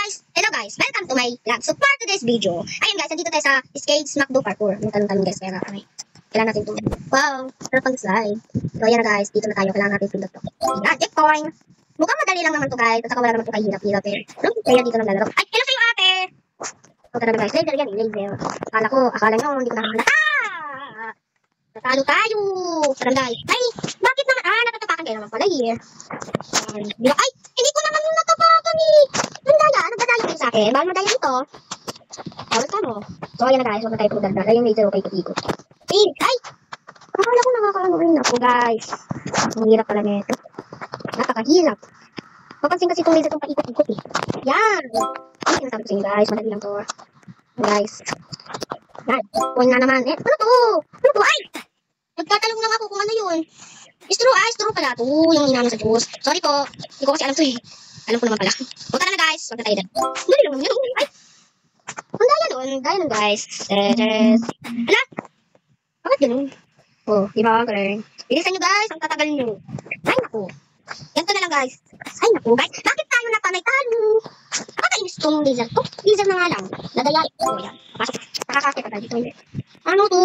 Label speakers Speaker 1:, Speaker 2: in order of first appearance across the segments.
Speaker 1: Welcome to my vlog. So for today's video, ayun guys, nandito tayo sa Skates McDo Parkour. Yung tanong-tanong guys, kaya kailangan natin itong, wow, pero pang slide. So ayan na guys, dito na tayo, kailangan natin pindot to. Ayan, checkpoint. Mukhang madali lang naman to guys, at saka wala naman to kahirap-hirap eh. Kaya dito naglalaro. Ay, hello sa'yo ate! So tara na guys, laser yan, laser. Akala nyo, hindi ko nakakalata. Natalo tayo! Tara guys. Ay, bakit naman? Natatapakan kayo naman pala eh. Ay, hindi ko naman yung natapakan eh. Ang daya, nagdadaya kayo sa akin. Bawal madaya dito. Bawal ka mo. So ayan na guys, huwag na tayo pagdagdag. Ayun yung laser, okay, ikot-ikot. Ay! Akala ko nakakaano rin ako guys. Ang hirap pala nito. Napakahirap. Papansin kasi itong laser itong paikot-ikot eh. Yan! Ay, sinasabi ko sa inyo guys, madali lang to. Guys. Yan, point na naman. Ano to? Ay! Nagtatalong lang ako kung ano yun. Straw pala to. Yung inaano sa juice. Sorry po. Hindi ko kasi alam to eh. Alam ko naman pala. O tara na guys. Wag na tayo dyan. Dali lang yun. Ay. Ang daya nun. Daya nun guys. Hala. Bakit ganun? Oh, di ba? Galing. Bilisan nyo guys. Ang tatagal nyo. Ay naku. Ganito na lang guys. Ay naku guys. Bakit tayo napanay tayo? Nakakainis tong laser to. Laser na nga lang. Nadayay. O yan. Nakakakit ka tayo dito. Ano to?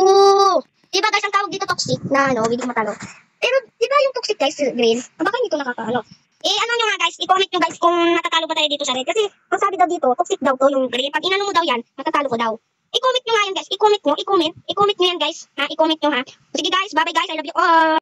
Speaker 1: Diba guys, ang tawag dito toxic na ano, hindi ko matalo. Pero diba yung toxic guys, green? Baka hindi ko nakakaano. Ano nyo nga guys, i-comment nyo guys kung natatalo ba tayo dito sa red. Kasi ang sabi daw dito, toxic daw to yung green. Pag inano mo daw yan, natatalo ko daw. I-comment nyo nga yan guys, i-comment nyo yan guys. Ha, i-comment nyo ha. Sige guys, bye bye guys, I love you all.